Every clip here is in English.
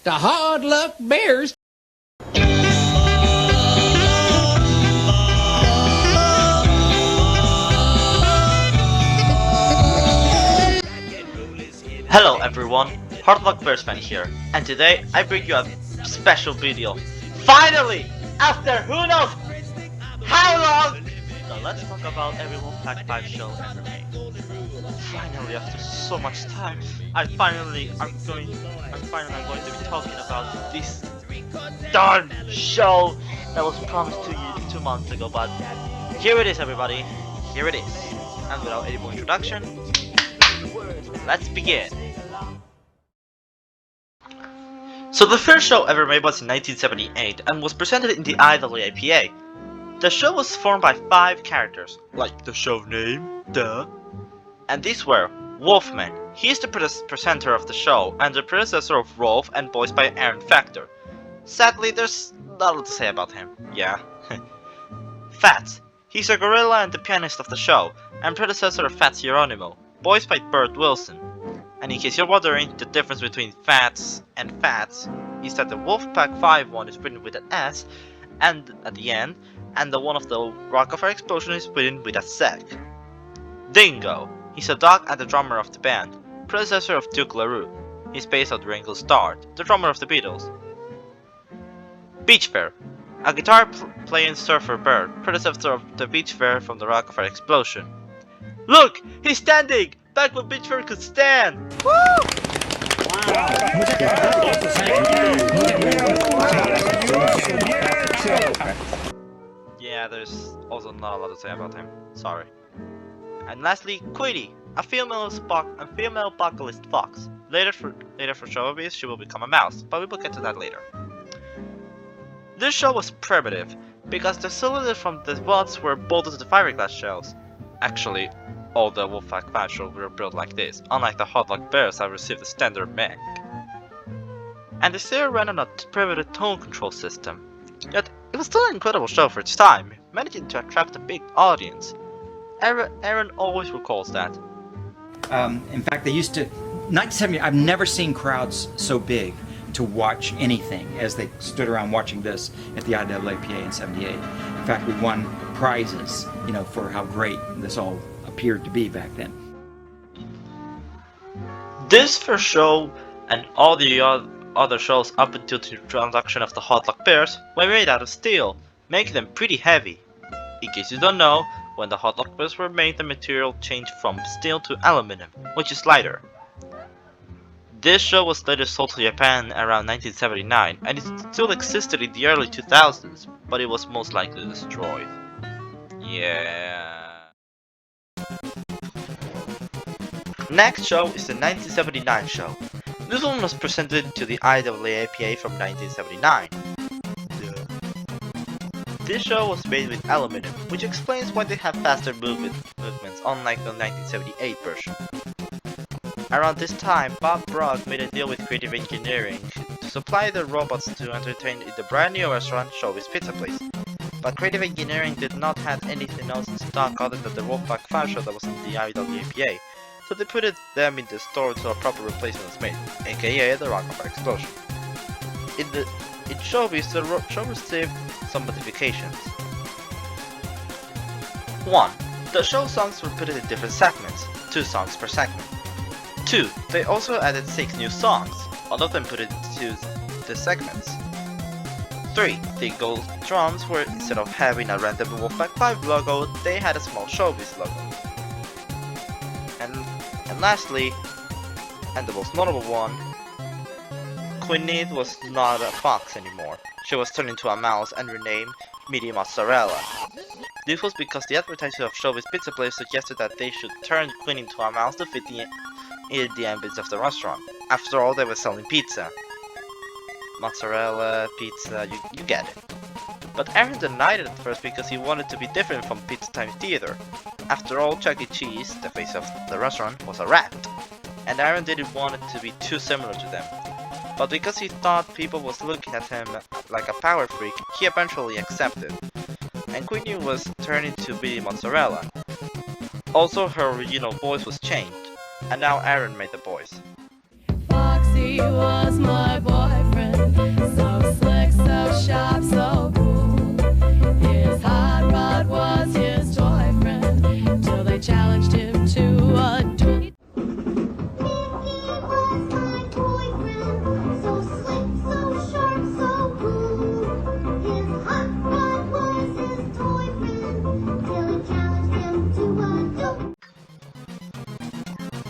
The hard luck bears. Hello everyone, Hard Luck Bearsman here, and today I bring you a special video. Finally! After who knows how long! Now let's talk about every WOLFPACK 5 show ever made. Finally, after so much time, I'm finally going to be talking about this darn show that was promised to you 2 months ago, but here it is everybody, here it is. And without any more introduction, let's begin. So the first show ever made was in 1978 and was presented in the italpark. The show was formed by 5 characters, like the show name, duh. And these were Wolfman. He is the presenter of the show and the predecessor of Rolf and voiced by Aaron Factor. Sadly, there's not a lot to say about him. Yeah. Fats. He's a gorilla and the pianist of the show, and predecessor of Fats Geronimo, voiced by Bert Wilson. And in case you're wondering, the difference between Fats and Fats is that the WOLFPACK 5 one is written with an S and at the end, and the one of the rock-afire explosion is written with a Z. Dingo. He's a dog and the drummer of the band, predecessor of Duke LaRue. He's based on Ringo Starr, the drummer of the Beatles. Beach Bear. A guitar-playing surfer bird, predecessor of the Beach Bear from the rock-afire explosion. Look! He's standing! Back when Beach Bear could stand! Woo! Yeah, there's also not a lot to say about him. Sorry. And lastly, Queenie, a female vocalist fox. Later for Showbiz, she will become a mouse, but we will get to that later. This show was primitive because the cylinders from the rods were bolted to the fiberglass shells. Actually, all the WOLFPACK 5 shows were built like this, unlike the Hard Luck Bears that received a standard mech. And the series ran on a primitive tone control system. Yet, it was still an incredible show for its time, managing to attract a big audience. Aaron always recalls that. In fact, they used to, 1970, I've never seen crowds so big to watch anything as they stood around watching this at the IAAPA in '78. In fact, we won prizes, for how great this all appeared to be back then. This first show and all the other shows up until the introduction of the Hard Luck Bears were made out of steel, making them pretty heavy. In case you don't know, when the Hard Luck Bears were made, the material changed from steel to aluminum, which is lighter. This show was later sold to Japan around 1979, and it still existed in the early 2000s, but it was most likely destroyed. Yeah. Next show is the 1979 show. This one was presented to the IAAPA from 1979. This show was made with aluminum, which explains why they have faster movements unlike the 1978 version. Around this time, Bob Brock made a deal with Creative Engineering to supply the robots to entertain in the brand new restaurant Showbiz Pizza place. But Creative Engineering did not have anything else in stock other than the WOLFPACK 5 show that was in the IAAPA, so they put them in the store until a proper replacement was made, aka the rock-afire explosion. In Showbiz, the show received some modifications. 1. The show songs were put in different segments, 2 songs per segment. 2. They also added 6 new songs, all of them put into the segments. 3. The gold drums were, instead of having a random WOLFPACK 5 logo, they had a small Showbiz logo. And lastly, and the most notable one, Queenie was not a fox anymore. She was turned into a mouse and renamed Midi Mozzarella. This was because the advertiser of Showbiz Pizza place suggested that they should turn Queenie into a mouse to fit the ambience of the restaurant. After all, they were selling pizza. Mozzarella, pizza, you get it. But Aaron denied it at first because he wanted to be different from Pizza Time Theater. After all, Chuck E. Cheese, the face of the restaurant, was a rat, and Aaron didn't want it to be too similar to them. But because he thought people was looking at him like a power freak, he eventually accepted. And Queenie was turned into Billy Mozzarella. Also, her original voice was changed, and now Aaron made the voice. Foxy was my boyfriend.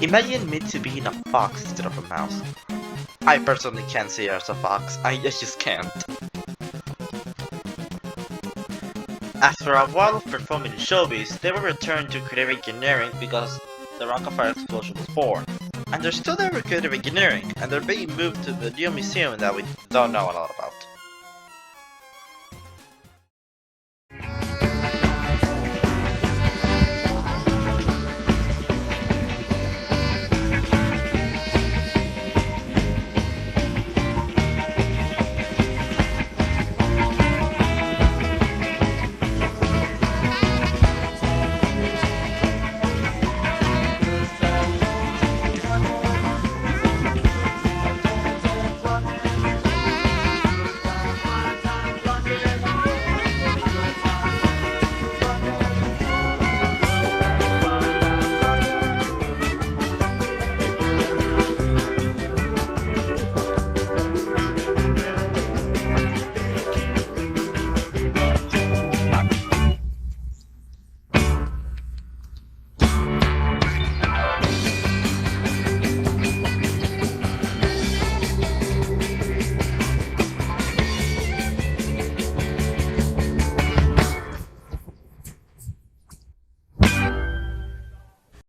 Imagine me to being a fox instead of a mouse. I personally can't see her as a fox, I just can't. After a while of performing in Showbiz, they were returned to creative engineering because the rock-afire explosion was born. And they're still there with creative engineering, and they're being moved to the new museum that we don't know a lot about.